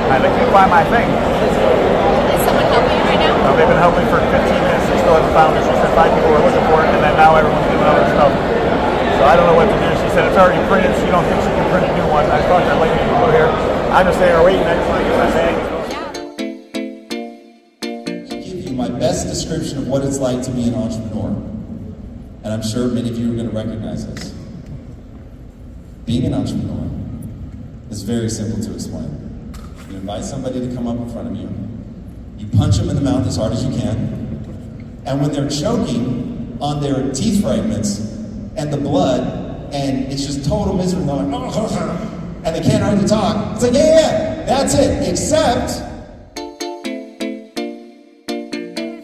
I can't find my thing. Is someone helping you right now? No, they've been helping for 15 minutes. They still haven't found it. She said 5 people were looking for it, and then now everyone's doing other stuff. So I don't know what to do. She said it's already printed. She don't think she can print a new one. I talked to her lady people here. I'm just saying, waiting. I just want to get my bag. Give you my best description of what it's like to be an entrepreneur. And I'm sure many of you are going to recognize this. Being an entrepreneur is very simple to explain. You invite somebody to come up in front of you. You punch them in the mouth as hard as you can. And when they're choking on their teeth fragments and the blood, and it's just total misery, they're like, and they can't hardly talk. It's like, yeah, that's it. Except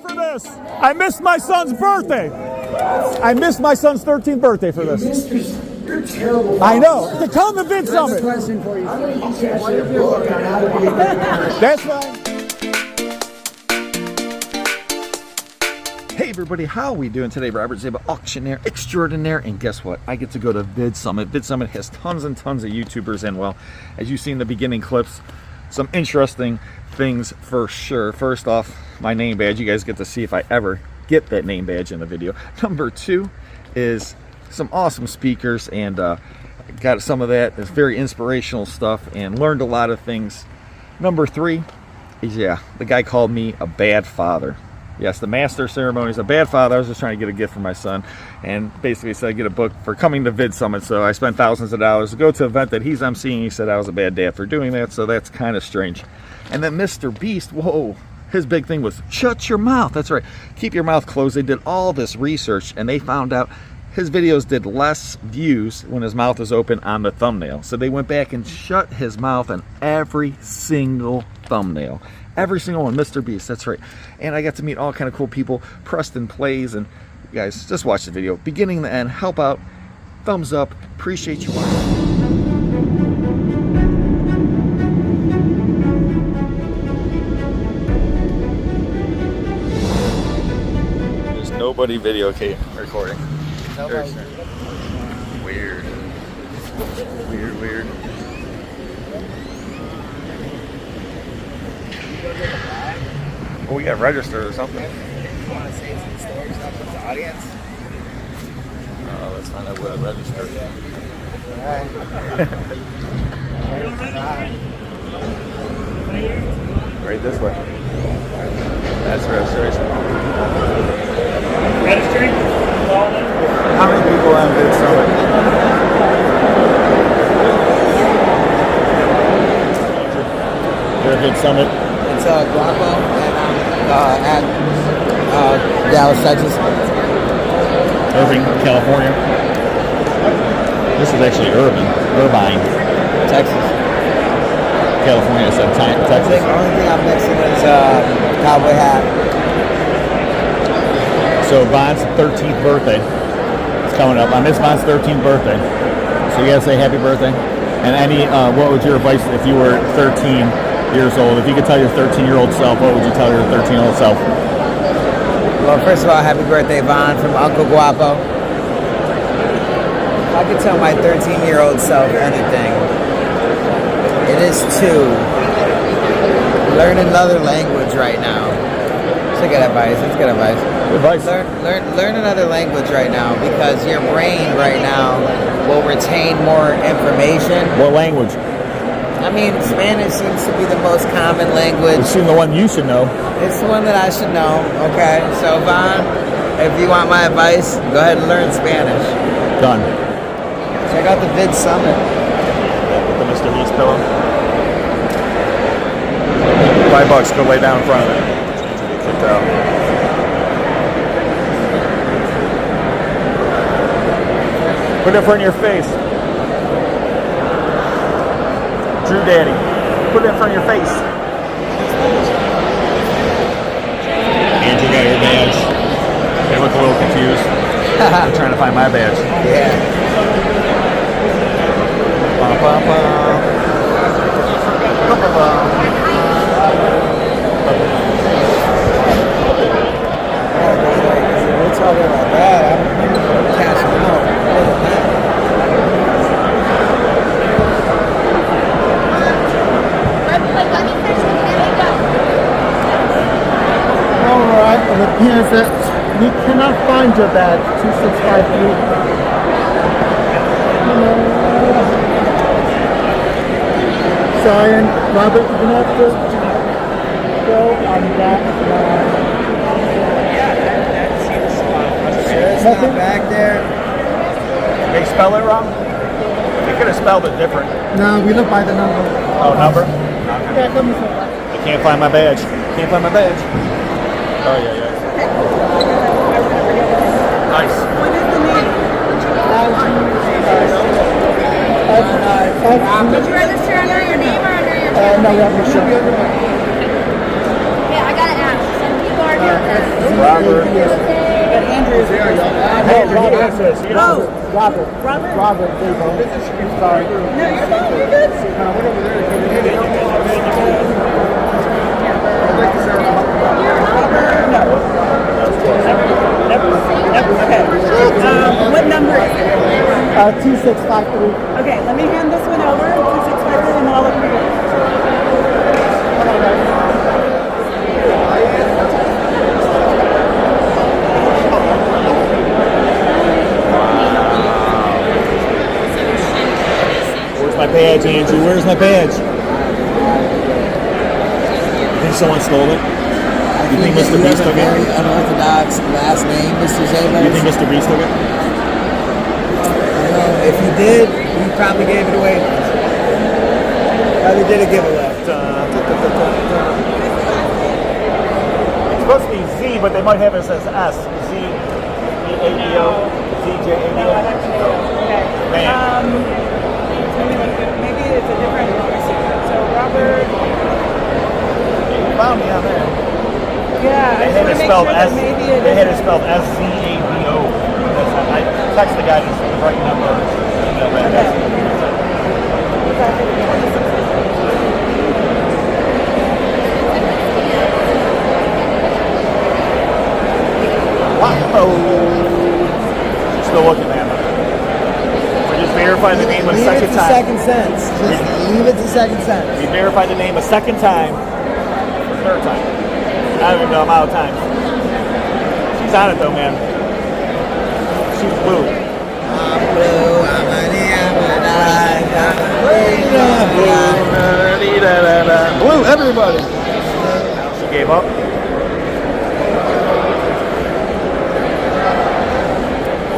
For this, I missed my son's birthday. I missed my son's 13th birthday for this. You're terrible. I know. To come to Vidsummit. Question for you. I'm going to use your book on how to be a millionaire. That's fine. Hey everybody, how are we doing today? Robert Zjaba Auctioneer Extraordinaire, and guess what? I get to go to Vidsummit. Vidsummit has tons and tons of YouTubers, and well, as you see in the beginning clips, some interesting things for sure. First off, my name badge. You guys get to see if I ever get that name badge in the video. Number two is some awesome speakers, and got some of that. It's very inspirational stuff and learned a lot of things. Number three is, yeah, the guy called me a bad father. Yes, the master ceremony is a bad father. I was just trying to get a gift for my son, and basically said get a book for coming to Vidsummit. So I spent thousands of dollars to go to an event that he's emceeing. He said I was a bad dad for doing that, so that's kind of strange. And then Mr. Beast, whoa, his big thing was shut your mouth. That's right, keep your mouth closed. They did all this research, and they found out his videos did less views when his mouth was open on the thumbnail. So they went back and shut his mouth on every single thumbnail. Every single one, Mr. Beast, that's right. And I got to meet all kind of cool people. Preston plays, and you guys, just watch the video. Beginning to end, help out, thumbs up, appreciate you watching. There's nobody video recording. Nobody. Weird. Weird. Oh, we got registered or something. You want to say some story stuff with the audience? Let's find out where to register. Right this way. That's registration. Registering? How many people on Vidsummit? They're at Vidsummit. It's Guapo at Dallas, Texas. Irving, California. This is actually Irvine, Texas. California. I said Texas. The only thing I'm mixing is cowboy hat. So Von's 13th birthday is coming up. On this Von's 13th birthday. So you gotta say happy birthday. And any, what would your advice if you were 13 years old? If you could tell your 13-year-old self, what would you tell your 13-year-old self? Well, first of all, happy birthday, Von, from Uncle Guapo. If I could tell my 13-year-old self anything, it is to learn another language right now. It's good advice. It's good advice. Learn another language right now, because your brain right now will retain more information. What language? I mean, Spanish seems to be the most common language. It's the one you should know. It's the one that I should know, okay? So, Von, if you want my advice, go ahead and learn Spanish. Done. Check out the Vidsummit. With the Mr. Beast pillow. $5, go lay down in front of it. Get kicked out. Put it in front of your face. Drew Daddy. Put it in front of your face. Andrew got your badge. They look a little confused. I'm trying to find my badge. Yeah. Bum, bum, bum. Bum, bum, bum. We're talking about that. I'm cashing out. Like, is that we cannot find your badge, 2653. Sorry, and Robert, you're gonna have to go on that line. Yeah, that seems fun. Sure, it's not back there. They spell it wrong? They could have spelled it different. No, we look by the number. Oh, number? Yeah, come this way. I can't find my badge. Can't find my badge. Oh, yeah, yeah. Nice. What is the name? Did you register under your name or under your No, we have to show. Yeah, I gotta ask. Some people are doing this. Robert. But Andrew's there. Robert, there you go. Sorry. No, you're fine. You're good. What number is it? 2653. Okay, let me hand this one over. 2653 and I'll look for you. Where's my badge, Andrew? Where's my badge? You think someone stole it? You think Mr. Beast took Very it? unorthodox last name, Mr. Jebus. You think Mr. Beast took it? If he did, he probably gave it away. Probably did a giveaway. It's supposed to be Z, but they might have it as S. Z-E-A-D-O, Z-J-A-D-O. Man. Maybe it's a different so Robert. You found me on there. Yeah, I They just had want it to make spelled sure that maybe it They had it isn't. spelled S-Z-A-D-O. I texted the guy to see the right number. Wow. Still looking, man. We just verified the name a second time. Second sense. Just leave it to second sense. We verified the name a second time. Third time. I don't even know, I'm out of time. She's on it though, man. She's blue. I'm blue, I'm Blue, everybody. She gave up.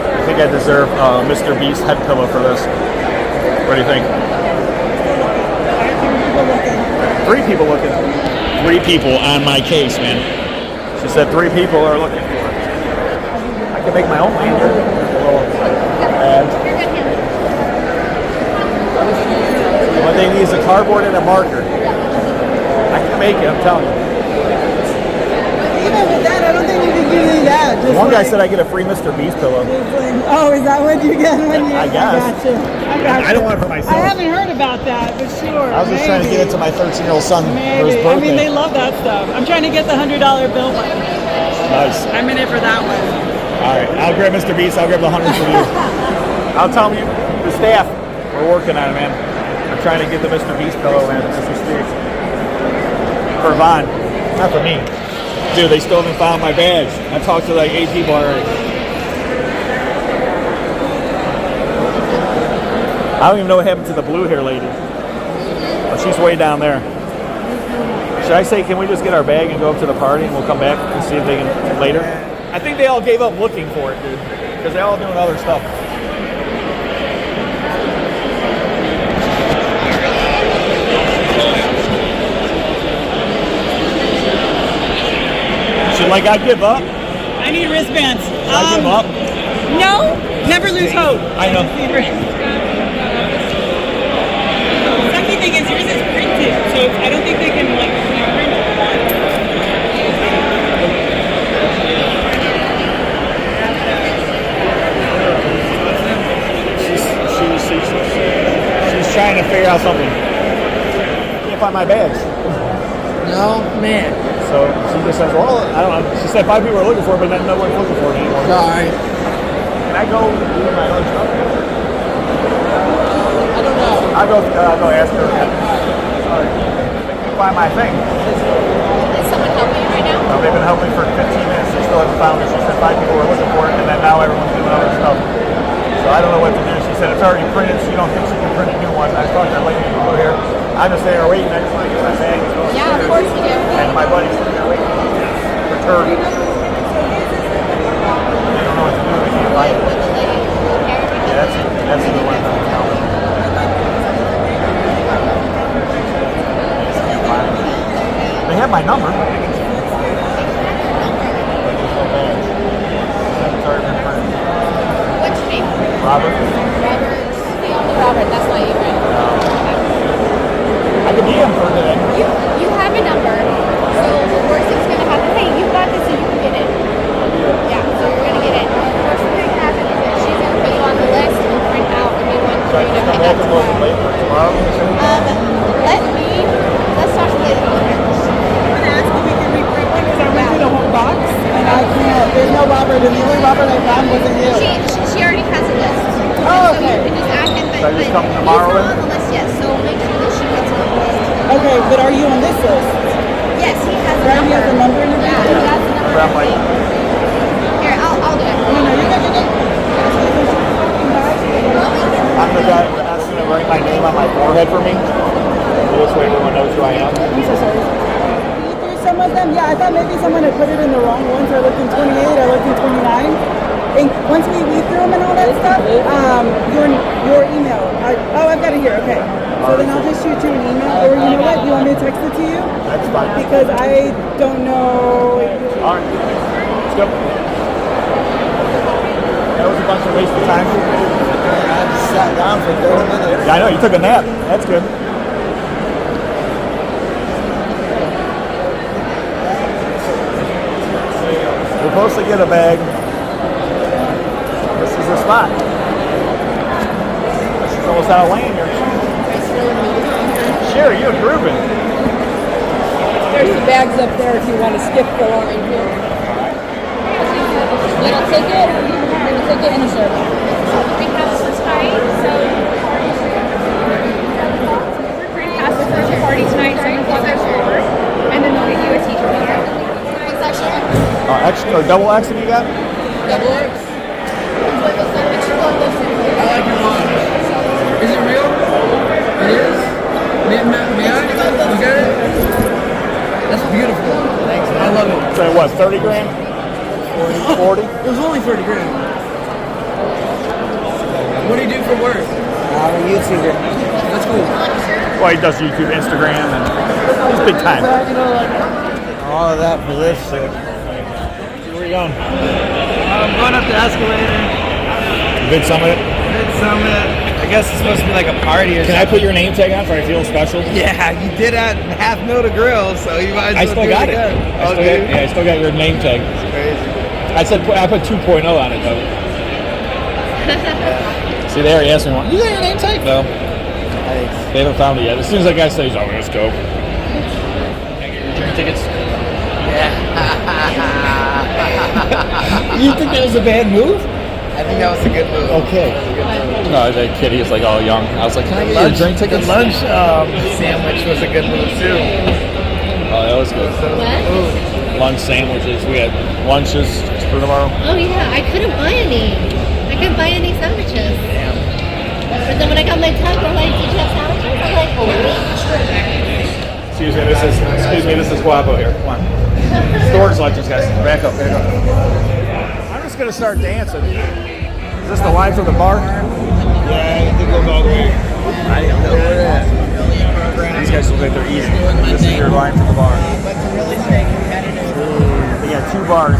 I think I deserve Mr. Beast head pillow for this. What do you think? Three people looking. Three people on my case, man. She said 3 people are looking for it. I can make my own lanyard. What they need is a cardboard and a marker. I can make it, I'm telling you. Even with that, I don't think you could give me that. Just One guy like- said I get a free Mr. Beast pillow. Oh, is that what you get when you? I guess. I got you. I don't want it for myself. I haven't heard about that, but sure. I was just trying to give it to my 13-year-old son for his Maybe. birthday. I mean, they love that stuff. I'm trying to get the $100 bill one. Nice. I'm in it for that one. All right, I'll grab Mr. Beast. I'll grab the 100 for you. I'll tell you, the staff, we're working on it, man. I'm trying to get the Mr. Beast pillow, man, as we speak. For Vaughn, not for me. Dude, they still haven't found my badge. I talked to like 8 people already. I don't even know what happened to the blue hair lady. Oh, she's way down there. Should I say, can we just get our bag and go up to the party and we'll come back and see if they can later? I think they all gave up looking for it, dude. Because they're all doing other stuff. Should like I give up? I need wristbands. Should I give up? No, never lose hope. I know. Funny thing is, yours is printed, so I don't think they can like print it. She's trying to figure out something. Can't find my badge. No, man. So she just says, well, I don't know. She said 5 people are looking for it, but then no one's looking for it anymore. Sorry. Can I go do my other stuff? I don't know. I'll go ask her. Sorry. Find my thing. Is someone helping you right now? They've been helping for 15 minutes. They still haven't found it. She said 5 people were looking for it, and then now everyone's doing other stuff. So I don't know what to do. She said it's already printed, so you don't think she can print a new one. I talked to her lady over here. I'm just sitting here waiting. I just want to get my bag. Yeah, of course you do. And my buddy's sitting there waiting. Return. They don't know what to do. They can't find it. Yeah, that's the one. They have my number. What's your name? Robert. Robert. The only Robert. That's not you, right? I could be him for today. You have a number. So the worst thing's gonna happen. Hey, you got this, so you can get in. Yeah. So you're gonna get in. The worst thing that can happen is that she's gonna put you on the list and print out a new one for you to pick up tomorrow. Let's talk to the lady. I'm gonna ask if we can reprint one because I went through the whole box. And I can't. There's no Robert. And the only Robert I found wasn't you. She already has a list. Oh, So okay. you can just ask him, but So I just come he's tomorrow not then? on the list yet, so make sure that she gets on the list. Okay, but are you on this list? Yes, he has a Right, number. he has a number and Yeah, everything? he has a number. Grab my- Here, I'll do it. No, you're good, you're good. I'm the guy asking to write my name on my forehead for me. This way everyone knows who I am. I'm so sorry. You threw some of them? Yeah, I thought maybe someone had put it in the wrong ones. I looked in 28, I looked in 29. And once we weed through them and all that stuff, your email. I've got it here, okay. So then I'll just shoot you an email, or you know what, you want me to text it to you? That's fine. Because I don't know. All right. Let's go. That was a bunch of waste of time. I just sat down for 30 minutes. Yeah, I know. You took a nap. That's good. We're supposed to get a bag. This is the spot. This is almost out of lane here. Sure, you're grooving. There's the bags up there if you want to skip the line here. Little ticket, Little ticket and a shirt. green house was fine, so green house was for the party tonight, so you can go forward, and then they'll get you a teacher. What section? X or double X have you got? Double X. I like your mom. Is it real? It is? May I? You got it? That's beautiful. Thanks. I love it. So what, 30 grand? 40? It was only 30 grand. What do you do for work? I'm a YouTuber. That's cool. Well, he does YouTube, Instagram, and he's big time. All of that for this shit. Where are you going? I'm going up the escalator. Vidsummit. Vidsummit. I guess it's supposed to be like a party or Can I put your name tag on so I feel special? Yeah, you did at half mil to grill, so you might as well I still do got it. again. I still got, yeah, I still got your name tag. Crazy. I put 2.0 on it though. See there, he asked me one. You got your name tag? No. They haven't found it yet. As soon as that guy says, "Oh, let's go." Can I get your return tickets? You think that was a bad move? I think that was a good move. Okay. No, that kid, he was like all young. I was like, "Can I get your drink tickets?" The lunch sandwich was a good move too. Oh, that was good. Lunch sandwiches. We had lunches for tomorrow. Oh yeah, I couldn't buy any. I couldn't buy any sandwiches. But then when I got my tag, they're like, "Did you have sandwiches?" I'm like, "Oh." Excuse me, this is Guapo here. Come on. Storage legends, guys. Back up. I'm just gonna start dancing. Is this the line for the bar? Yeah, it goes all the way. I don't know where it is. These guys look like they're easy. This is your line for the bar. They got 2 bars,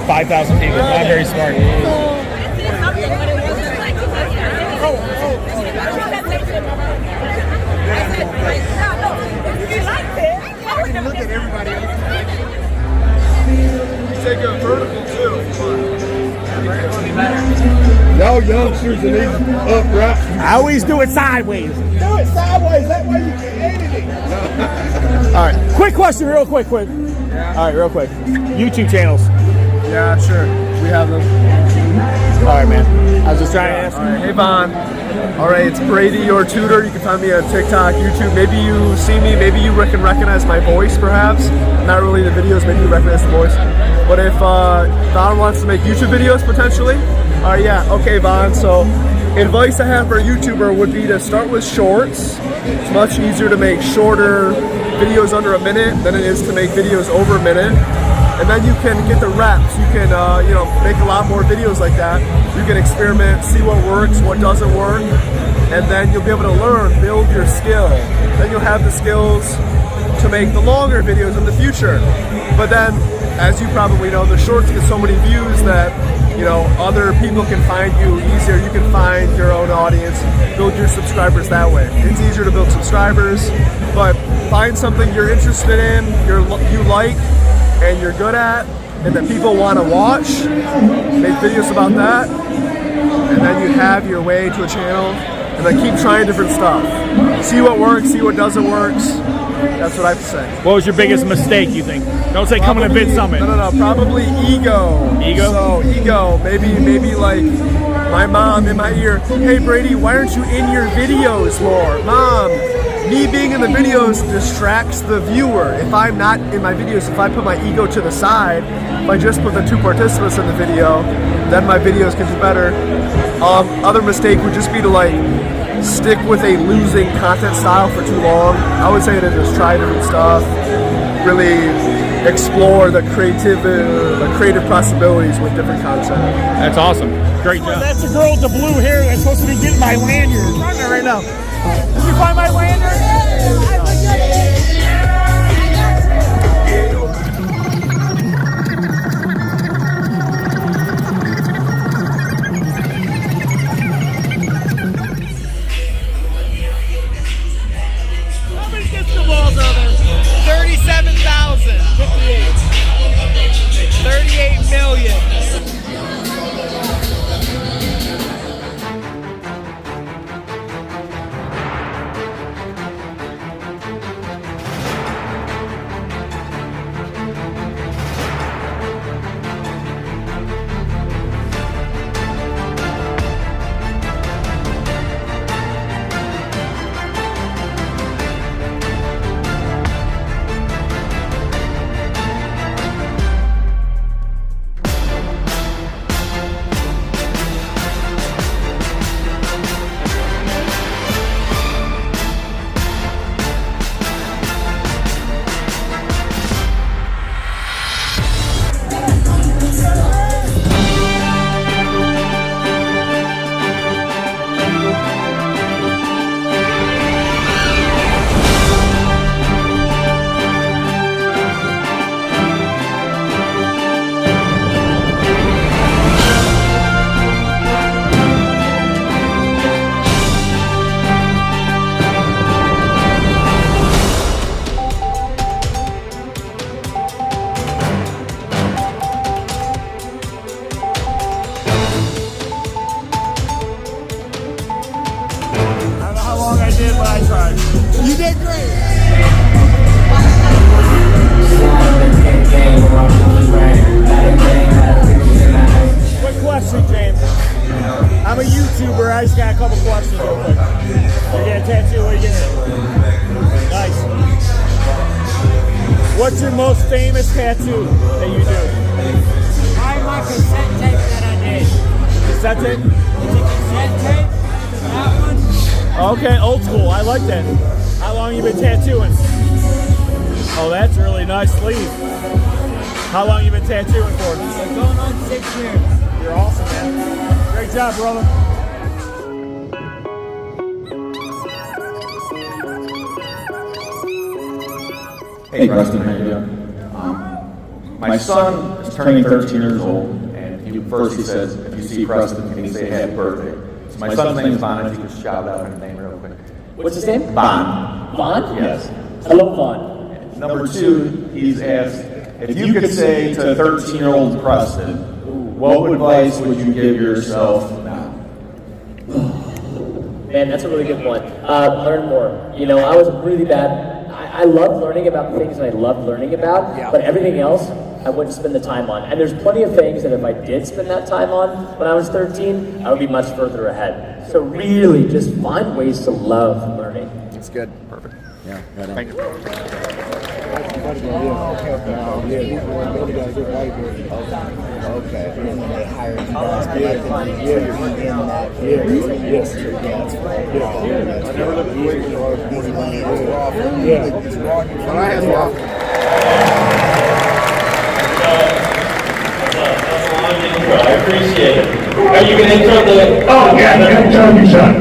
5,000 people. Not very smart. Look at everybody else. Take a vertical too. No youngsters and these upright. I always do it sideways. Do it sideways. That way you can edit it. All right. Quick question, real quick. All right, real quick. YouTube channels. Yeah, sure. We have them. All right, man. I was just trying to ask. Hey, Vaughn. All right, it's Brady, your tutor. You can find me on TikTok, YouTube. Maybe you see me, maybe you can recognize my voice, perhaps. Not really the videos, maybe you recognize the voice. But if Vaughn wants to make YouTube videos, potentially, yeah, okay, Vaughn. So, advice I have for a YouTuber would be to start with shorts. It's much easier to make shorter videos under a minute than it is to make videos over a minute. And then you can get the reps. You can, make a lot more videos like that. You can experiment, see what works, what doesn't work, and then you'll be able to learn, build your skill. Then you'll have the skills to make the longer videos in the future. But then, as you probably know, the shorts get so many views that, other people can find you easier. You can find your own audience, build your subscribers that way. It's easier to build subscribers, but find something you're interested in, you like, and you're good at, and that people want to watch, make videos about that, and then you have your way to a channel, and then keep trying different stuff. See what works, see what doesn't work. That's what I have to say. What was your biggest mistake, you think? Don't say coming to Vidsummit. No, probably ego. Ego? So, ego. Maybe like my mom in my ear, hey Brady, why aren't you in your videos more? Mom, me being in the videos distracts the viewer. If I'm not in my videos, if I put my ego to the side, if I just put the two participants in the video, then my videos can do better. Other mistake would just be to stick with a losing content style for too long. I would say to just try different stuff, really explore the creative possibilities with different content. That's awesome. Great job. That's the girl with the blue hair that's supposed to be getting my lanyard. I'm there right now. Did you find my lanyard? How many disco balls are there? 37,000. 58. 38 million. You did great. Quick question, James. I'm a YouTuber. I just got a couple questions real quick. You get a tattoo? What are you getting? Nice. What's your most famous tattoo that you do? I like a cassette tape that I did. Cassette tape? It's a cassette tape. That one. Okay, old school. I like that. How long you been tattooing? Oh, that's a really nice sleeve. How long you been tattooing for? Going on 6 years. You're awesome, man. Great job, brother. Hey, Preston, how you doing? My son is turning 13 years old, and he says, if you see Preston, can you say happy birthday? So my son's name is Vaughn. If you could shout out his name real quick. What's his name? Vaughn. Vaughn? Yes. Hello, Vaughn. Number two, he's asked, if you could say to 13-year-old Preston, what advice would you give yourself now? Man, that's a really good one. Learn more. You know, I was really bad. I love learning about the things that I love learning about, but everything else I wouldn't spend the time on. And there's plenty of things that if I did spend that time on when I was 13, I would be much further ahead. So really just find ways to love learning. That's good. Perfect. Yeah. Thank you. Okay. I appreciate it. Are you going to intro the... Oh, yeah, they're going to intro you, John.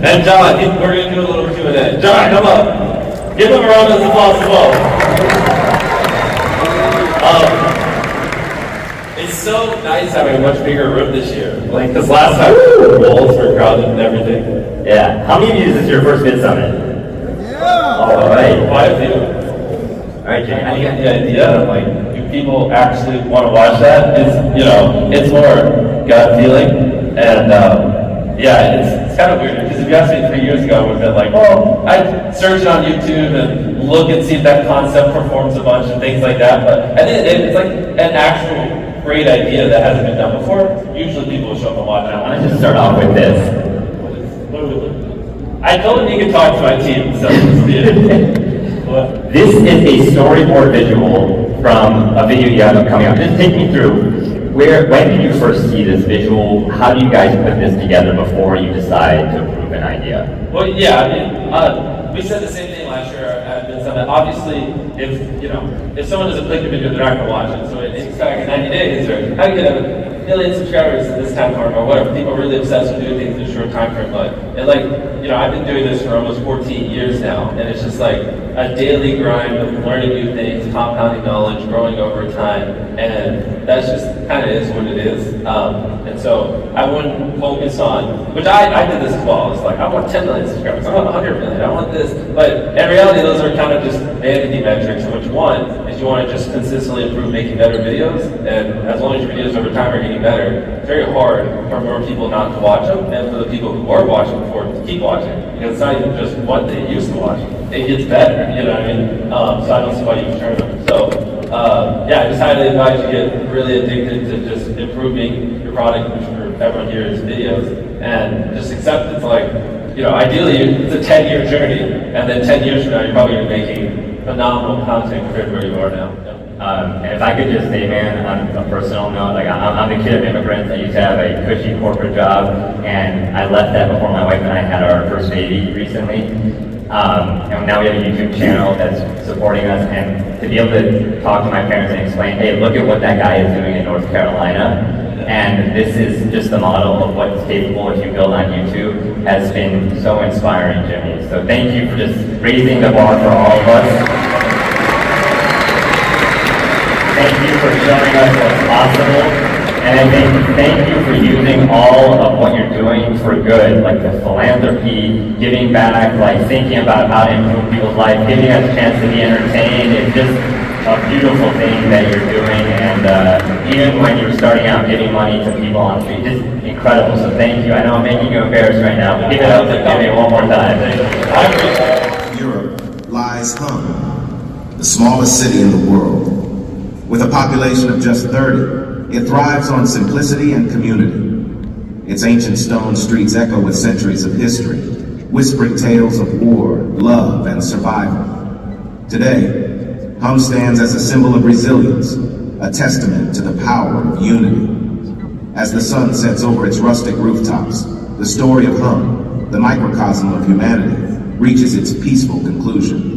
And John, we're going to do a little Q&A. John, come up. Give him a round of applause as well. It's so nice having a much bigger room this year. Like this last time, the walls were crowded and everything. Yeah. How many of you is this your first Vidsummit? Yeah. All right. Quite a few. All right, Jay. I get the idea of like, do people actually want to watch that? It's, you know, it's more gut feeling, and yeah, it's kind of weird because if you asked me 3 years ago, I would have been like, well, I'd search on YouTube and look and see if that concept performs a bunch and things like that. But I think it's like an actual great idea that hasn't been done before. Usually people will show up and watch it. I want to just start off with this. I told him he could talk to my team, so This is a storyboard visual from a video you have coming up. Just take me through. When did you first see this visual? How do you guys put this together before you decide to approve an idea? Well, yeah, I mean, we said the same thing last year at Vidsummit. Obviously, if someone doesn't click the video, they're not going to watch it. So it's kind of like 90 days, or how do you get a million subscribers in this time frame, or whatever. People are really obsessed with doing things in a short time frame. But I've been doing this for almost 14 years now, and it's just like a daily grind of learning new things, compounding knowledge, growing over time, and that's just kind of is what it is. And so I wouldn't focus on, which I did this as well. It's like, I want 10 million subscribers, I want 100 million, I want this. But in reality, those are kind of just vanity metrics. And what you want is you want to just consistently improve making better videos. And as long as your videos over time are getting better, it's very hard for more people not to watch them, and for the people who are watching before to keep watching. Because it's not even just what they used to watch. It gets better, you know what I mean? So I don't see why you would turn them. So yeah, I just highly advise you get really addicted to just improving your product, which for everyone here is videos, and just accept it's like, ideally it's a 10-year journey, and then 10 years from now you're probably going to be making phenomenal content compared to where you are now. And if I could just say, man, on a personal note, like I'm a kid of immigrants. I used to have a cushy corporate job, and I left that before my wife and I had our first baby recently. And now we have a YouTube channel that's supporting us, and to be able to talk to my parents and explain, hey, look at what that guy is doing in North Carolina, and this is just the model of what's capable if you build on YouTube, has been so inspiring, Jimmy. So thank you for just raising the bar for all of us. Thank you for showing us what's possible, and I thank you for using all of what you're doing for good, like the philanthropy, giving back, like thinking about how to improve people's lives, giving us a chance to be entertained. It's just a beautiful thing that you're doing, and even when you're starting out giving money to people on the street, just incredible. So thank you. I know I'm making you embarrassed right now, but give it up to Jimmy one more time. Europe lies Hum, the smallest city in the world. With a population of just 30, it thrives on simplicity and community. Its ancient stone streets echo with centuries of history, whispering tales of war, love, and survival. Today, Hum stands as a symbol of resilience, a testament to the power of unity. As the sun sets over its rustic rooftops, the story of Hum, the microcosm of humanity, reaches its peaceful conclusion.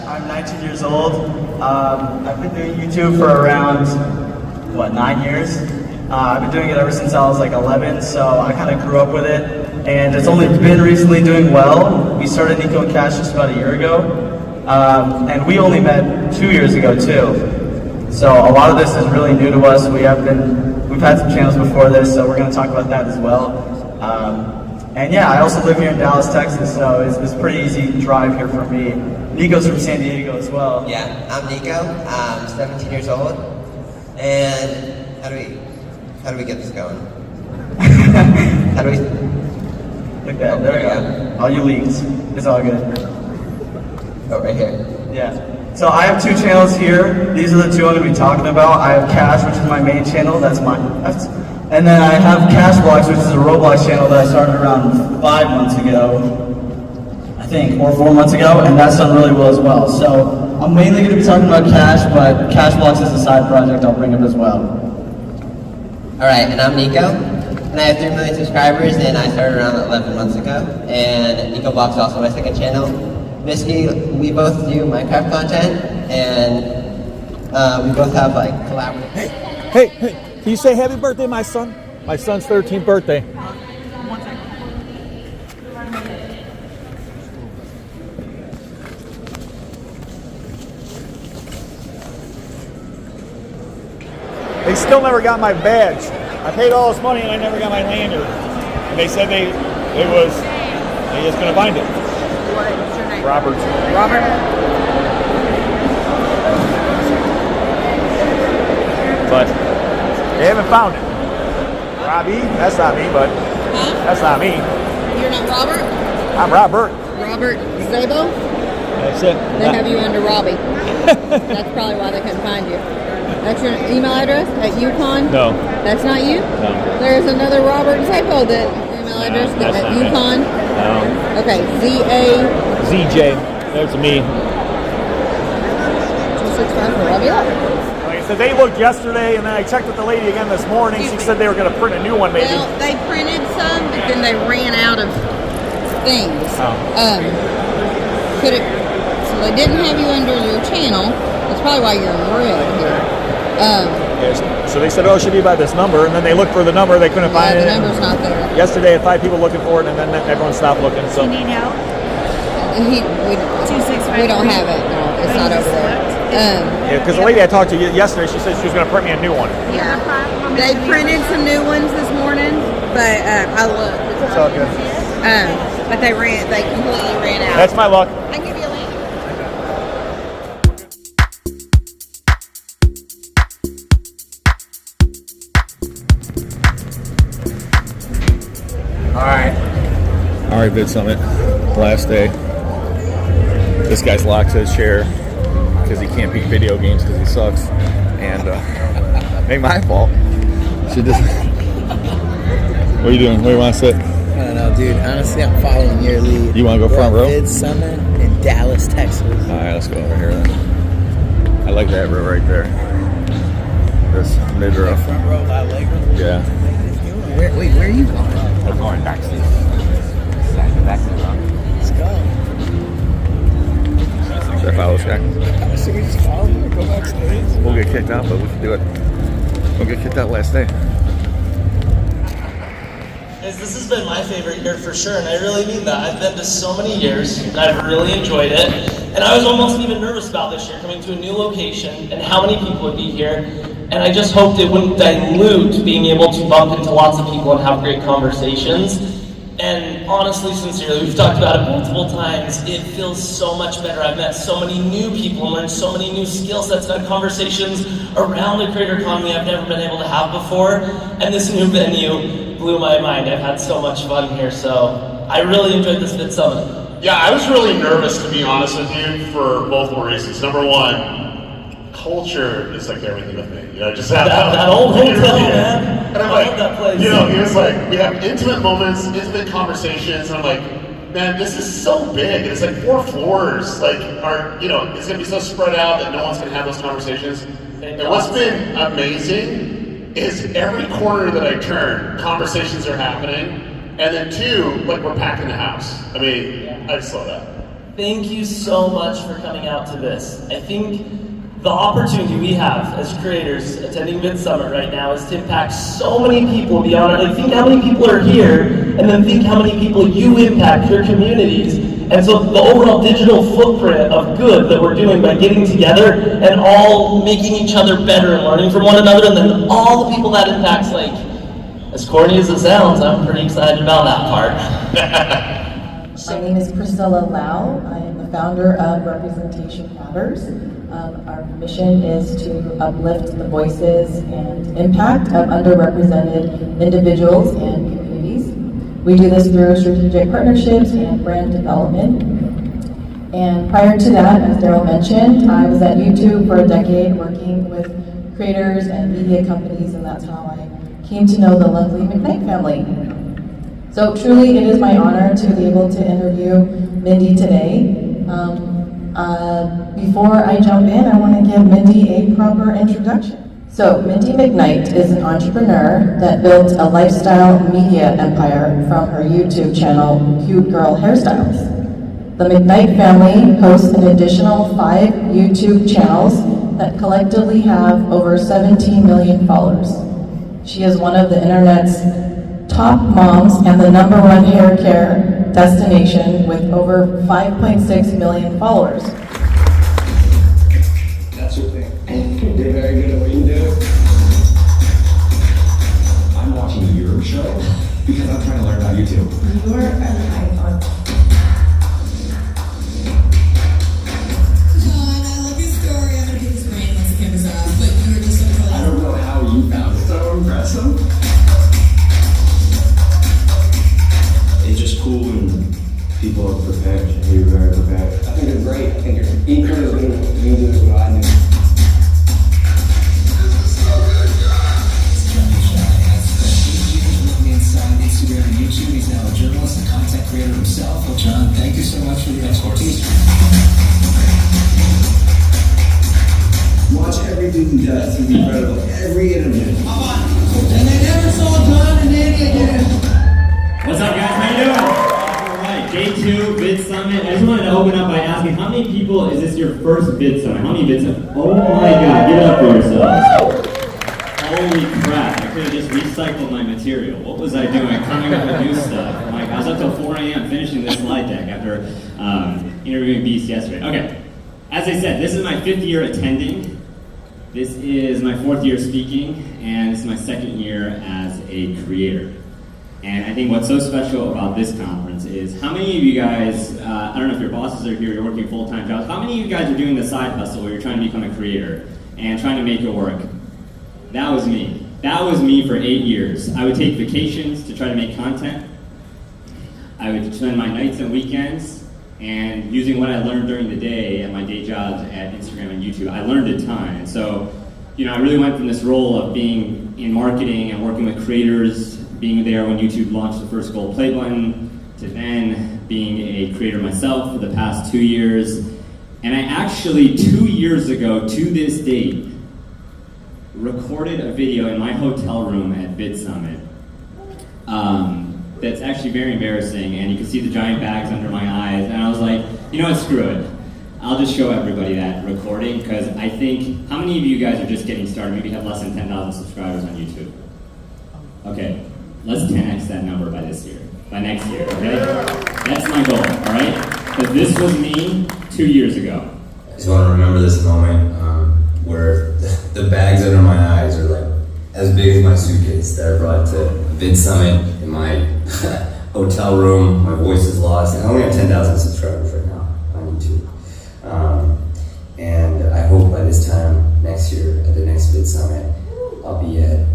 I'm 19 years old. I've been doing YouTube for around, 9 years? I've been doing it ever since I was like 11, so I kind of grew up with it. And it's only been recently doing well. We started Nico and Cash just about a year ago. And we only met 2 years ago too. So a lot of this is really new to us. We've had some channels before this, so we're going to talk about that as well. And yeah, I also live here in Dallas, Texas, so it's pretty easy drive here for me. Nico's from San Diego as well. Yeah, I'm Nico. I'm 17 years old. And how do we get this going? Like that. There we go. All you leaks. It's all good. Oh, right here. Yeah. So I have 2 channels here. These are the 2 I'm going to be talking about. I have Cash, which is my main channel. That's mine. And then I have Cash Blocks, which is a Roblox channel that I started around 5 months ago. I think, or 4 months ago, and that's done really well as well. So I'm mainly going to be talking about Cash, but Cash Blocks is a side project I'll bring up as well. Alright, and I'm Nico, and I have 3 million subscribers, and I started around 11 months ago. And Nico Blocks is also my second channel. Basically, we both do Minecraft content, and we both have like collaborative. Hey, can you say happy birthday, my son? My son's 13th birthday. They still never got my badge. I paid all this money and I never got my lanyard. And they said they just gonna find it. What's your name? Robert. Robert? But they haven't found it. Robbie, that's not me, but that's not me. You're not Robert? I'm Robert. Robert Zjaba? That's it. They have you under Robbie. That's probably why they couldn't find you. That's your email address at UConn? No. That's not you? No. There's another Robert Zjaba that email address that's at not me. UConn? No. Okay, ZJ. That's me. 265 for Robbie. Like I said, they looked yesterday, and then I checked with the lady again this morning. She said they were going to print a new one, maybe. Well, they printed some, but then they ran out of things. Oh. So they didn't have you under your channel. That's probably why you're in red here. Yes. So they said, oh, it should be by this number, and then they looked for the number, they couldn't find it. The number's not there. Yesterday, I had 5 people looking for it, and then everyone stopped looking. So. You need help? We don't have it. No, it's not over there. Yeah, because the lady I talked to yesterday, she said she was going to print me a new one. Yeah. They printed some new ones this morning, but I looked. It's all good. But they completely ran out. That's my luck. I can give you a link. All right, Vidsummit, last day. This guy's locked to his chair because he can't beat video games because he sucks, and ain't my fault. She just. What are you doing? Where do you want to sit? I don't know, dude. Honestly, I'm following your lead. You want to go front row? Vidsummit in Dallas, Texas. All right, let's go over here then. I like that row right there. This mid row. Front row, Yeah. Where are you going? I'm going backstage. Back to the row. Let's go. Should I follow this guy? Should we just follow him or go backstage? We'll get kicked out, but we can do it. We'll get kicked out last day. This has been my favorite year for sure, and I really mean that. I've been to so many years, and I've really enjoyed it. And I was almost even nervous about this year, coming to a new location, and how many people would be here. And I just hoped it wouldn't dilute being able to bump into lots of people and have great conversations. And honestly, sincerely, we've talked about it multiple times, it feels so much better. I've met so many new people and learned so many new skill sets and had conversations around the creator economy I've never been able to have before. And this new venue blew my mind. I've had so much fun here, so I really enjoyed this Vidsummit. Yeah, I was really nervous, to be honest with you, for multiple reasons. Number one, culture is like everything with me. You know, just have that old hotel, man. And I'm like, that place. You know, he was like, we have intimate moments, intimate conversations, and I'm like, man, this is so big. It's like 4 floors. Like, it's gonna be so spread out that no one's gonna have those conversations. And what's been amazing is every corner that I turn, conversations are happening. And then 2, like we're packing the house. I mean, I just love that. Thank you so much for coming out to this. I think the opportunity we have as creators attending Vidsummit right now is to impact so many people beyond it. Like, think how many people are here, and then think how many people you impact, your communities. And so the overall digital footprint of good that we're doing by getting together and all making each other better and learning from one another, and then all the people that impacts, like, as corny as it sounds, I'm pretty excited about that part. My name is Priscilla Lau. I am the founder of Representation Matters. Our mission is to uplift the voices and impact of underrepresented individuals and communities. We do this through strategic partnerships and brand development. And prior to that, as Daryl mentioned, I was at YouTube for a decade working with creators and media companies, and that's how I came to know the lovely McKnight family. So truly it is my honor to be able to interview Mindy today. Before I jump in, I want to give Mindy a proper introduction. So Mindy McKnight is an entrepreneur that built a lifestyle media empire from her YouTube channel, Cute Girl Hairstyles. The McKnight family hosts an additional 5 YouTube channels that collectively have over 17 million followers. She is one of the internet's top moms and the #1 hair care destination with over 5.6 million followers. That's your thing. You're very good at what you do. I'm watching your show because I'm trying to learn about YouTube. You're an icon. I don't know how you found it so impressive. It's just cool when people are prepared. You're very prepared. I think you're great. I think you're equally as good at what you do as what I do. Instagram and YouTube. He's now a journalist and content creator himself. Well, John, thank you so much for the expertise. Watch everything he does. He's incredible. Every interview. And they never saw John and Andy again. What's up, guys? How you doing? Alright, day 2, Vidsummit. I just wanted to open up by asking, how many people is this your first Vidsummit? How many Vidsummit? Oh my god, give it up for yourselves. Holy crap, I could have just recycled my material. What was I doing? Coming up with new stuff. Like, I was up till 4 a.m. finishing this slide deck after interviewing Beast yesterday. Okay, as I said, this is my 5th year attending. This is my 4th year speaking, and this is my 2nd year as a creator. And I think what's so special about this conference is how many of you guys, I don't know if your bosses are here, you're working full-time jobs, how many of you guys are doing the side hustle where you're trying to become a creator and trying to make it work? That was me. That was me for 8 years. I would take vacations to try to make content. I would spend my nights and weekends, and using what I learned during the day at my day jobs at Instagram and YouTube, I learned a ton. And so, you know, I really went from this role of being in marketing and working with creators, being there when YouTube launched the first gold play button, to then being a creator myself for the past 2 years. And I actually, 2 years ago to this date, recorded a video in my hotel room at Vidsummit. That's actually very embarrassing, and you can see the giant bags under my eyes, and I was like, you know what, screw it. I'll just show everybody that recording, because I think, how many of you guys are just getting started, maybe have less than 10,000 subscribers on YouTube? Okay, let's 10x that number by this year, by next year, okay? That's my goal, all right? Because this was me 2 years ago. I just want to remember this moment where the bags under my eyes are like as big as my suitcase that I brought to Vidsummit in my hotel room. My voice is lost, and I only have 10,000 subscribers right now on YouTube. And I hope by this time next year at the next Vidsummit, I'll be at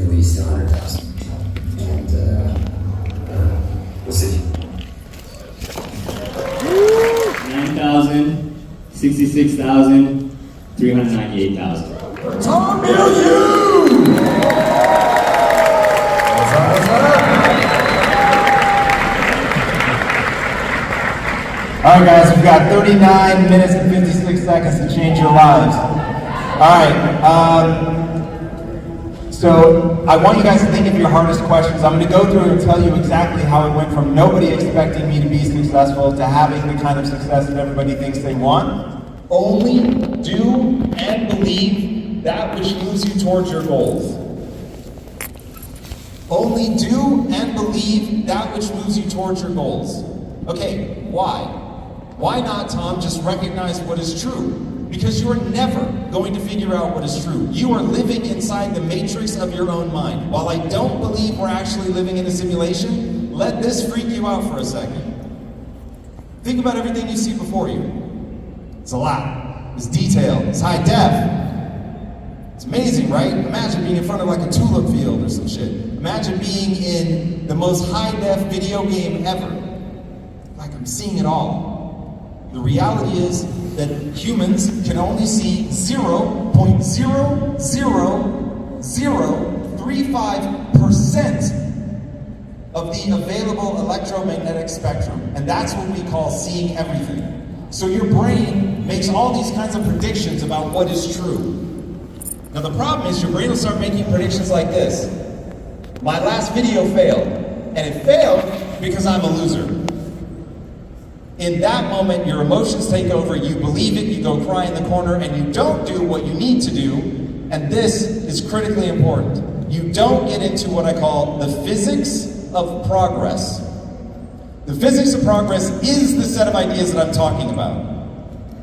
least 100,000. And we'll see. 9,000, 66,000, 398,000. Tom Milieu! Alright guys, we've got 39 minutes and 56 seconds to change your lives. Alright, so I want you guys to think of your hardest questions. I'm going to go through and tell you exactly how it went from nobody expecting me to be successful to having the kind of success that everybody thinks they want. Only do and believe that which moves you towards your goals. Only do and believe that which moves you towards your goals. Okay, why? Why not, Tom, just recognize what is true? Because you're never going to figure out what is true. You are living inside the matrix of your own mind. While I don't believe we're actually living in a simulation, let this freak you out for a second. Think about everything you see before you. It's a lot. It's detail. It's high def. It's amazing, right? Imagine being in front of like a tulip field or some shit. Imagine being in the most high-def video game ever. Like I'm seeing it all. The reality is that humans can only see 0.00035% of the available electromagnetic spectrum. And that's what we call seeing everything. So your brain makes all these kinds of predictions about what is true. Now the problem is your brain will start making predictions like this. My last video failed, and it failed because I'm a loser. In that moment, your emotions take over, you believe it, you go cry in the corner, and you don't do what you need to do, and this is critically important. You don't get into what I call the physics of progress. The physics of progress is the set of ideas that I'm talking about.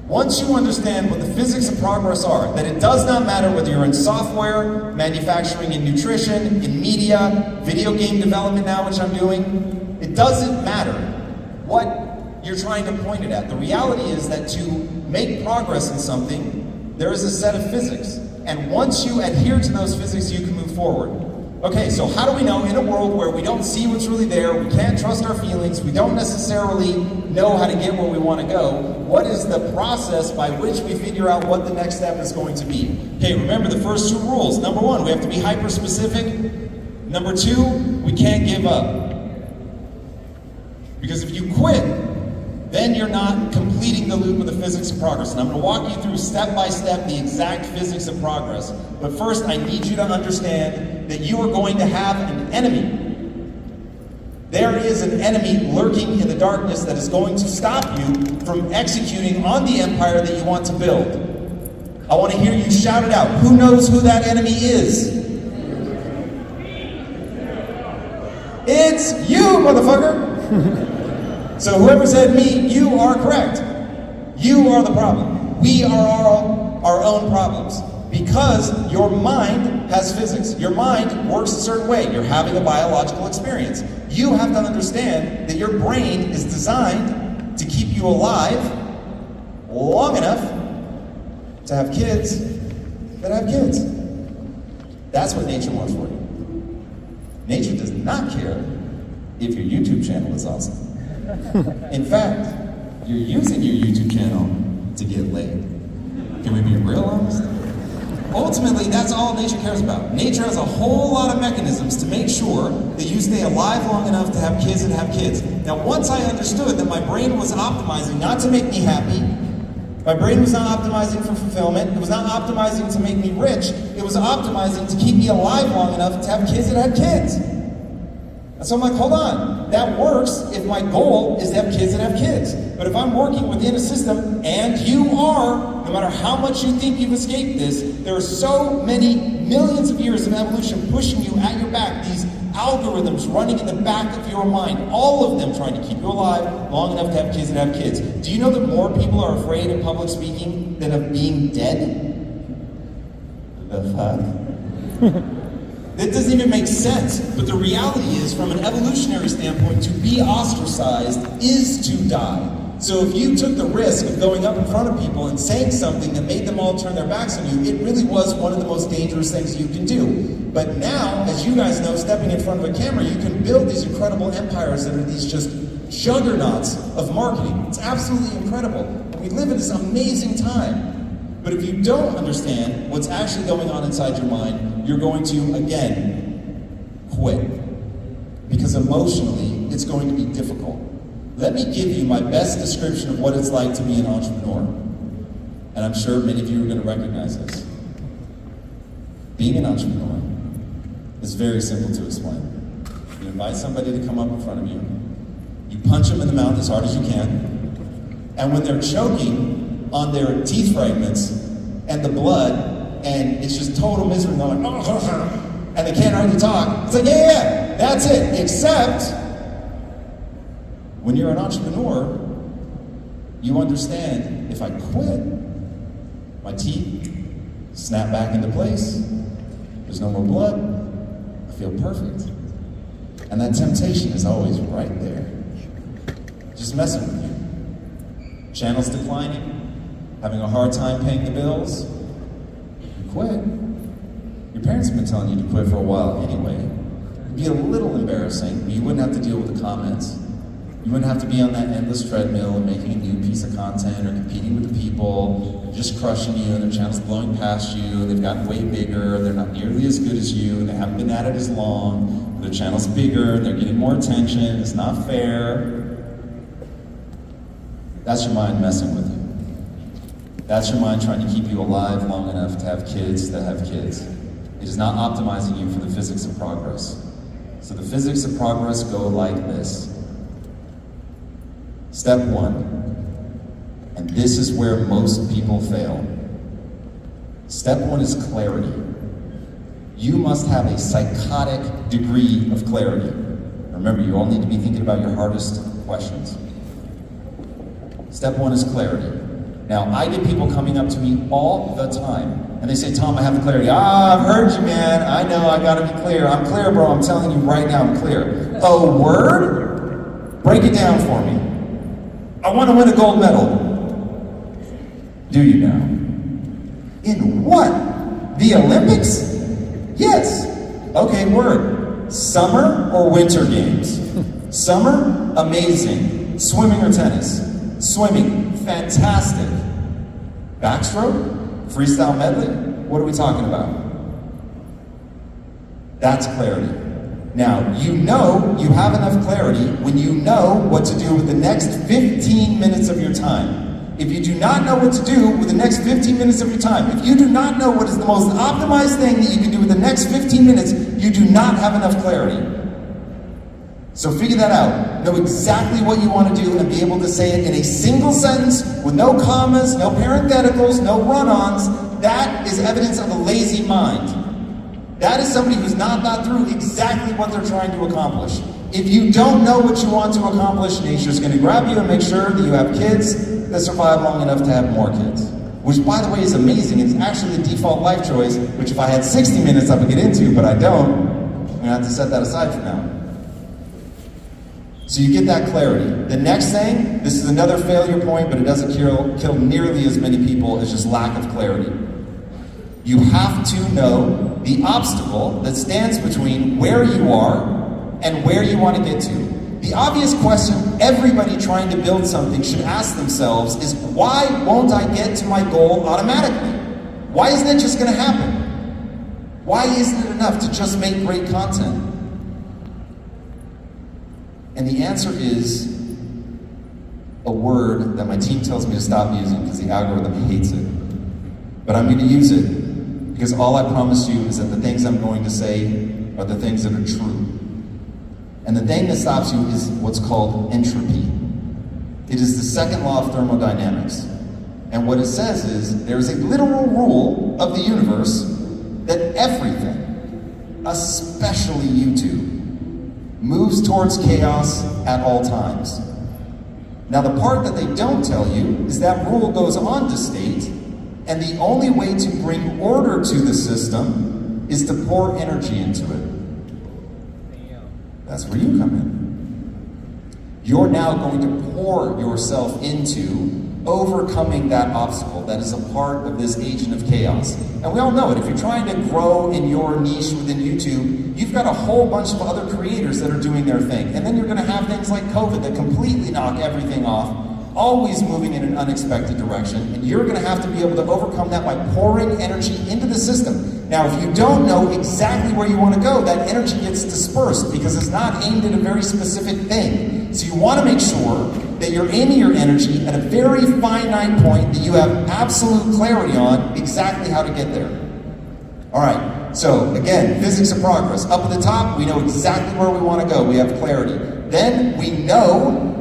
Once you understand what the physics of progress are, that it does not matter whether you're in software, manufacturing and nutrition, in media, video game development now, which I'm doing, it doesn't matter what you're trying to point it at. The reality is that to make progress in something, there is a set of physics. And once you adhere to those physics, you can move forward. Okay, so how do we know in a world where we don't see what's really there, we can't trust our feelings, we don't necessarily know how to get where we want to go, what is the process by which we figure out what the next step is going to be? Okay, remember the first two rules. Number one, we have to be hyper-specific. Number two, we can't give up. Because if you quit, then you're not completing the loop of the physics of progress. And I'm going to walk you through step by step the exact physics of progress. But first, I need you to understand that you are going to have an enemy. There is an enemy lurking in the darkness that is going to stop you from executing on the empire that you want to build. I want to hear you shout it out. Who knows who that enemy is? It's you, motherfucker! So whoever said me, you are correct. You are the problem. We are our own problems. Because your mind has physics. Your mind works a certain way. You're having a biological experience. You have to understand that your brain is designed to keep you alive long enough to have kids that have kids. That's what nature wants for you. Nature does not care if your YouTube channel is awesome. In fact, you're using your YouTube channel to get laid. Can we be real honest? Ultimately, that's all nature cares about. Nature has a whole lot of mechanisms to make sure that you stay alive long enough to have kids and have kids. Now, once I understood that my brain was optimizing not to make me happy, my brain was not optimizing for fulfillment, it was not optimizing to make me rich, it was optimizing to keep me alive long enough to have kids that had kids. And so I'm like, hold on, that works if my goal is to have kids that have kids. But if I'm working within a system, and you are, no matter how much you think you've escaped this, there are so many millions of years of evolution pushing you at your back, these algorithms running in the back of your mind, all of them trying to keep you alive long enough to have kids that have kids. Do you know that more people are afraid of public speaking than of being dead? The fuck? That doesn't even make sense, but the reality is, from an evolutionary standpoint, to be ostracized is to die. So if you took the risk of going up in front of people and saying something that made them all turn their backs on you, it really was one of the most dangerous things you can do. But now, as you guys know, stepping in front of a camera, you can build these incredible empires that are these just juggernauts of marketing. It's absolutely incredible. We live in this amazing time. But if you don't understand what's actually going on inside your mind, you're going to, again, quit. Because emotionally, it's going to be difficult. Let me give you my best description of what it's like to be an entrepreneur. And I'm sure many of you are going to recognize this. Being an entrepreneur is very simple to explain. You invite somebody to come up in front of you, you punch them in the mouth as hard as you can, and when they're choking on their teeth fragments and the blood, and it's just total misery, and they're like, and they can't hardly talk, it's like, yeah, that's it, except when you're an entrepreneur, you understand, if I quit, my teeth snap back into place, there's no more blood, I feel perfect. And that temptation is always right there. Just messing with you. Channels declining, having a hard time paying the bills, you quit. Your parents have been telling you to quit for a while anyway. It'd be a little embarrassing, but you wouldn't have to deal with the comments. You wouldn't have to be on that endless treadmill of making a new piece of content or competing with the people, just crushing you, and their channel's blowing past you, they've gotten way bigger, they're not nearly as good as you, and they haven't been at it as long, their channel's bigger, they're getting more attention, it's not fair. That's your mind messing with you. That's your mind trying to keep you alive long enough to have kids that have kids. It is not optimizing you for the physics of progress. So the physics of progress go like this. Step one, and this is where most people fail. Step one is clarity. You must have a psychotic degree of clarity. Remember, you all need to be thinking about your hardest questions. Step one is clarity. Now, I get people coming up to me all the time, and they say, Tom, I have the clarity. I've heard you, man. I know, I gotta be clear. I'm clear, bro. I'm telling you right now, I'm clear. Oh, word? Break it down for me. I want to win a gold medal. Do you now? In what? The Olympics? Yes. Okay, word. Summer or winter games? Summer, amazing. Swimming or tennis? Swimming, fantastic. Backstroke? Freestyle medley? What are we talking about? That's clarity. Now, you know you have enough clarity when you know what to do with the next 15 minutes of your time. If you do not know what to do with the next 15 minutes of your time, if you do not know what is the most optimized thing that you can do with the next 15 minutes, you do not have enough clarity. So figure that out. Know exactly what you want to do and be able to say it in a single sentence with no commas, no parentheticals, no run-ons. That is evidence of a lazy mind. That is somebody who's not thought through exactly what they're trying to accomplish. If you don't know what you want to accomplish, nature's going to grab you and make sure that you have kids that survive long enough to have more kids. Which, by the way, is amazing. It's actually the default life choice, which if I had 60 minutes, I would get into, but I don't. I'm going to have to set that aside for now. So you get that clarity. The next thing, this is another failure point, but it doesn't kill nearly as many people as just lack of clarity. You have to know the obstacle that stands between where you are and where you want to get to. The obvious question everybody trying to build something should ask themselves is, why won't I get to my goal automatically? Why isn't it just going to happen? Why isn't it enough to just make great content? And the answer is a word that my team tells me to stop using because the algorithm hates it. But I'm going to use it. Because all I promise you is that the things I'm going to say are the things that are true. And the thing that stops you is what's called entropy. It is the second law of thermodynamics. And what it says is there is a literal rule of the universe that everything, especially YouTube, moves towards chaos at all times. Now the part that they don't tell you is that rule goes on to state, and the only way to bring order to the system is to pour energy into it. That's where you come in. You're now going to pour yourself into overcoming that obstacle that is a part of this agent of chaos. And we all know it. If you're trying to grow in your niche within YouTube, you've got a whole bunch of other creators that are doing their thing. And then you're going to have things like COVID that completely knock everything off, always moving in an unexpected direction, and you're going to have to be able to overcome that by pouring energy into the system. Now, if you don't know exactly where you want to go, that energy gets dispersed because it's not aimed at a very specific thing. So you want to make sure that you're aiming your energy at a very finite point that you have absolute clarity on exactly how to get there. All right, so again, physics of progress. Up at the top, we know exactly where we want to go. We have clarity. Then we know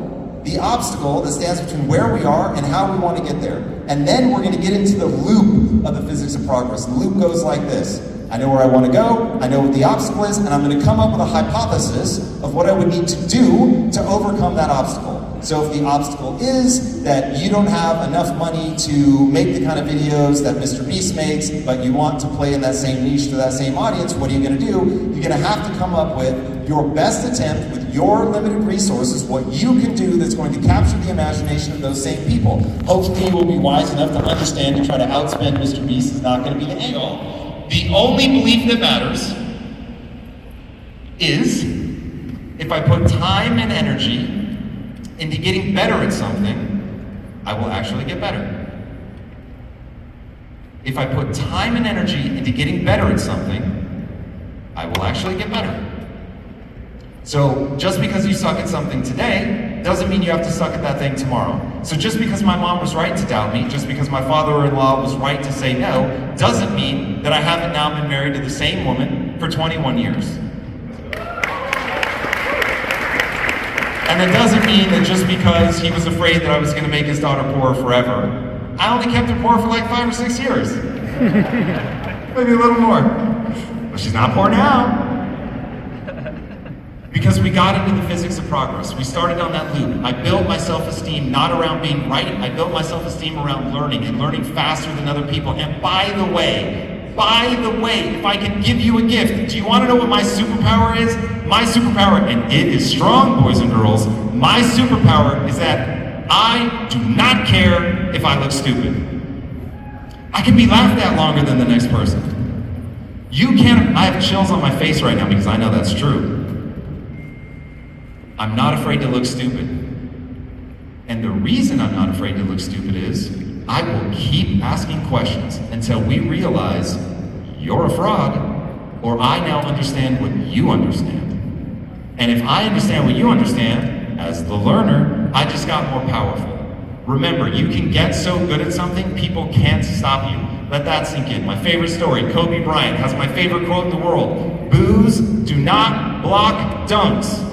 the obstacle that stands between where we are and how we want to get there. And then we're going to get into the loop of the physics of progress. The loop goes like this. I know where I want to go, I know what the obstacle is, and I'm going to come up with a hypothesis of what I would need to do to overcome that obstacle. So if the obstacle is that you don't have enough money to make the kind of videos that Mr. Beast makes, but you want to play in that same niche to that same audience, what are you going to do? You're going to have to come up with your best attempt with your limited resources, what you can do that's going to capture the imagination of those same people. Hopefully you will be wise enough to understand and try to outspend Mr. Beast is not going to be the angle. the only belief that matters is if I put time and energy into getting better at something, I will actually get better. If I put time and energy into getting better at something, I will actually get better. So just because you suck at something today doesn't mean you have to suck at that thing tomorrow. So just because my mom was right to doubt me, just because my father-in-law was right to say no, doesn't mean that I haven't now been married to the same woman for 21 years. And it doesn't mean that just because he was afraid that I was going to make his daughter poor forever, I only kept her poor for like 5 or 6 years. Maybe a little more. But she's not poor now. Because we got into the physics of progress. We started on that loop. I built my self-esteem not around being right. I built my self-esteem around learning and learning faster than other people. And by the way, if I can give you a gift, do you want to know what my superpower is? My superpower, and it is strong, boys and girls, my superpower is that I do not care if I look stupid. I can be laughed at longer than the next person. You can't, I have chills on my face right now because I know that's true. I'm not afraid to look stupid. And the reason I'm not afraid to look stupid is I will keep asking questions until we realize you're a fraud, or I now understand what you understand. And if I understand what you understand, as the learner, I just got more powerful. Remember, you can get so good at something, people can't stop you. Let that sink in. My favorite story, Kobe Bryant has my favorite quote in the world. Boos do not block dunks.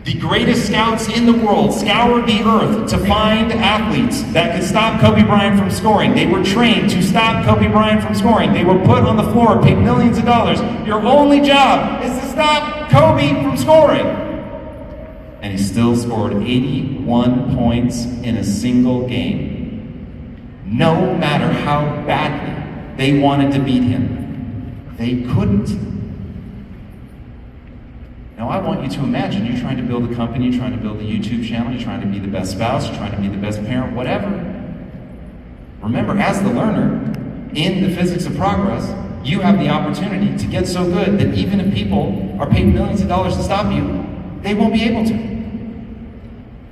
The greatest scouts in the world scoured the earth to find athletes that could stop Kobe Bryant from scoring. They were trained to stop Kobe Bryant from scoring. They were put on the floor, paid millions of dollars. Your only job is to stop Kobe from scoring. And he still scored 81 points in a single game. No matter how badly they wanted to beat him, they couldn't. Now I want you to imagine you're trying to build a company, you're trying to build a YouTube channel, you're trying to be the best spouse, you're trying to be the best parent, whatever. Remember, as the learner, in the physics of progress, you have the opportunity to get so good that even if people are paid millions of dollars to stop you, they won't be able to.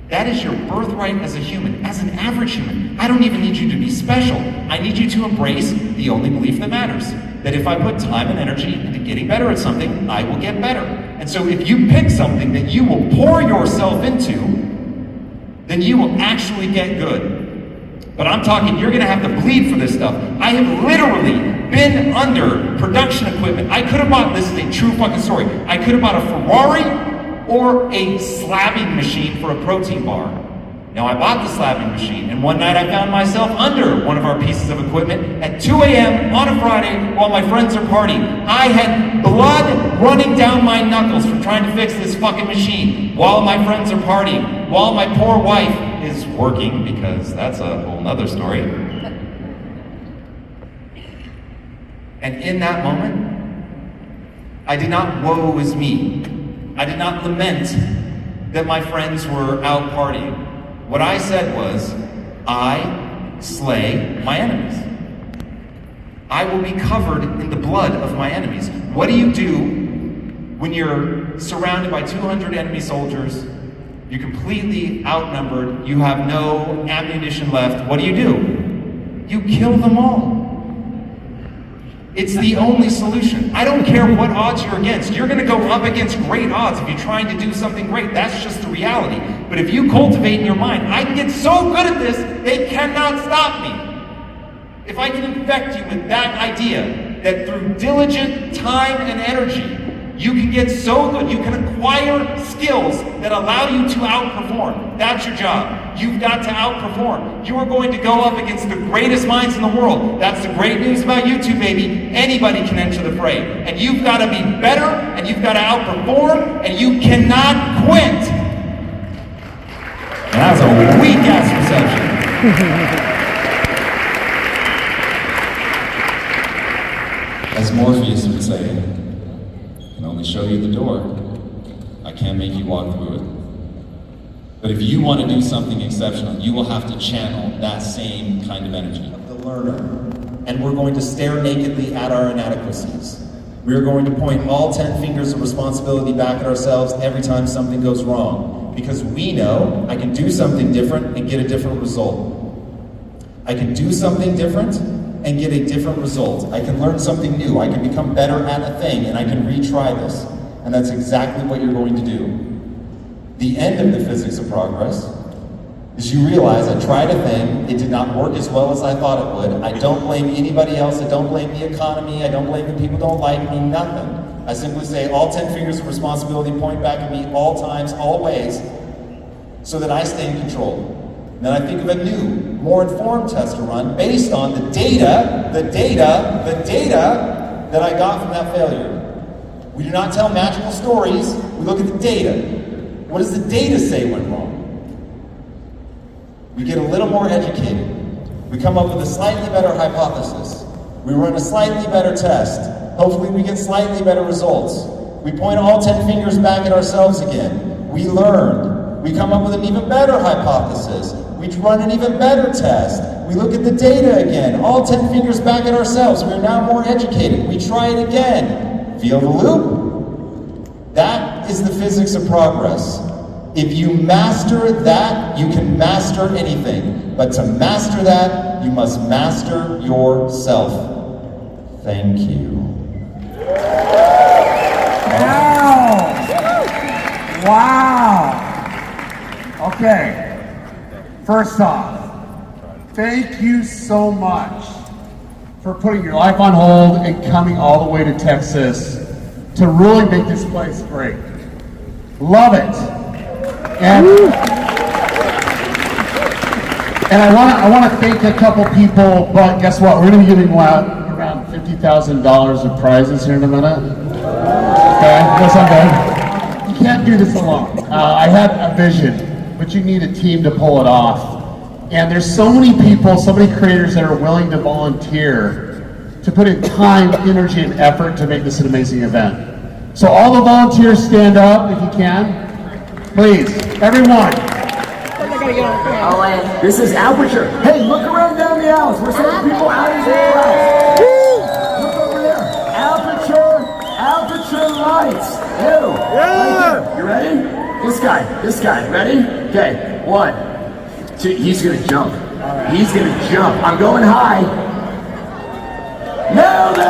That is your birthright as a human, as an average human. I don't even need you to be special. I need you to embrace the only belief that matters. That if I put time and energy into getting better at something, I will get better. And so if you pick something that you will pour yourself into, then you will actually get good. But I'm talking, you're gonna have to bleed for this stuff. I have literally been under production equipment. I could have bought, this is a true fucking story, I could have bought a Ferrari or a slabbing machine for a protein bar. Now I bought the slabbing machine, and one night I found myself under one of our pieces of equipment at 2 a.m. on a Friday while my friends are partying. I had blood running down my knuckles from trying to fix this fucking machine while my friends are partying, while my poor wife is working, because that's a whole nother story. And in that moment, I did not woe is me. I did not lament that my friends were out partying. What I said was, I slay my enemies. I will be covered in the blood of my enemies. What do you do when you're surrounded by 200 enemy soldiers, you're completely outnumbered, you have no ammunition left? What do? You kill them all. It's the only solution. I don't care what odds you're against. You're gonna go up against great odds if you're trying to do something great. That's just the reality. But if you cultivate in your mind, I can get so good at this, they cannot stop me. If I can infect you with that idea, that through diligent time and energy, you can get so good, you can acquire skills that allow you to outperform. That's your job. You've got to outperform. You are going to go up against the greatest minds in the world. That's the great news about YouTube, baby. Anybody can enter the fray. And you've got to be better, and you've got to outperform, and you cannot quit. And that was a weak-ass reception. As Morpheus would say, I can only show you the door. I can't make you walk through it. But if you want to do something exceptional, you will have to channel that same kind of energy. Of the learner, and we're going to stare nakedly at our inadequacies. We are going to point all 10 fingers of responsibility back at ourselves every time something goes wrong, because we know I can do something different and get a different result. I can do something different and get a different result. I can learn something new. I can become better at a thing, and I can retry this. And that's exactly what you're going to do. The end of the physics of progress is you realize I tried a thing, it did not work as well as I thought it would. I don't blame anybody else, I don't blame the economy, I don't blame the people who don't like me, nothing. I simply say all 10 fingers of responsibility point back at me all times, all ways, so that I stay in control. And then I think of a new, more informed test to run based on the data that I got from that failure. We do not tell magical stories, we look at the data. What does the data say went wrong? We get a little more educated. We come up with a slightly better hypothesis. We run a slightly better test. Hopefully we get slightly better results. We point all 10 fingers back at ourselves again. We learn. We come up with an even better hypothesis. We run an even better test. We look at the data again. All 10 fingers back at ourselves. We're now more educated. We try it again. Feel the loop? That is the physics of progress. If you master that, you can master anything. But to master that, you must master yourself. Thank you. Wow. Okay. First off, thank you so much for putting your life on hold and coming all the way to Texas to really make this place great. Love it. And I want to thank a couple people, but guess what? We're going to be giving out around $50,000 of prizes here in a minute. Okay, that's not good. You can't do this alone. I had a vision, but you need a team to pull it off. And there's so many people, so many creators that are willing to volunteer to put in time, energy, and effort to make this an amazing event. So all the volunteers stand up if you can. Please, everyone. This is Aperture. Hey, look around down the aisles. We're sending people out into the crowd. Look over there. Aperture lights. You. Yeah. You ready? This guy. Ready? Okay. 1, 2. He's gonna jump. He's gonna jump. I'm going high. Nailed it!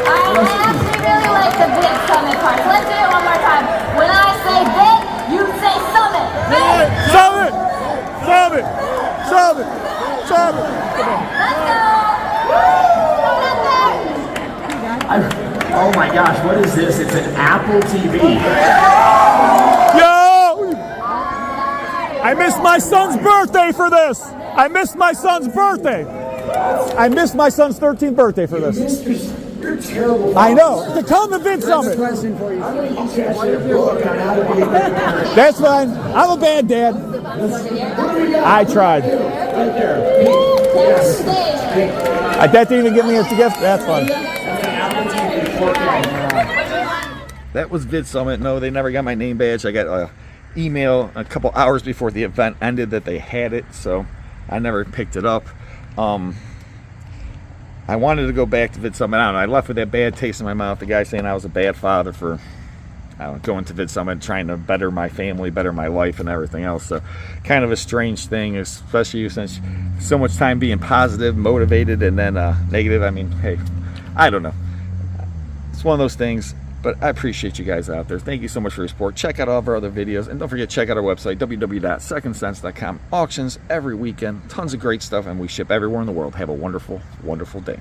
I actually really like the Vidsummit part. So let's do it one more time. When I say Vid, you say Summit. Vid! Summit! Summit! Summit! Summit! Let's go! Oh my gosh, what is this? It's an Apple TV. Yo! I missed my son's birthday for this. I missed my son's birthday. I missed my son's 13th birthday for this. You're terrible. I know. To come to Vidsummit. Question for you. I'm going to use your book on how to be a good parent. That's fine. I'm a bad dad. I tried. Right there. That didn't even give me a gift. That's fun. That was Vidsummit. No, they never got my name badge. I got an email a couple hours before the event ended that they had it, so I never picked it up. I wanted to go back to Vidsummit. I don't know. I left with that bad taste in my mouth. The guy saying I was a bad father for going to Vidsummit, trying to better my family, better my life, and everything else. So, kind of a strange thing, especially since so much time being positive, motivated, and then negative. I mean, hey, I don't know. It's one of those things. But I appreciate you guys out there. Thank you so much for your support. Check out all of our other videos. And don't forget, check out our website, www.secondsense.com. Auctions every weekend. Tons of great stuff. And we ship everywhere in the world. Have a wonderful, wonderful day.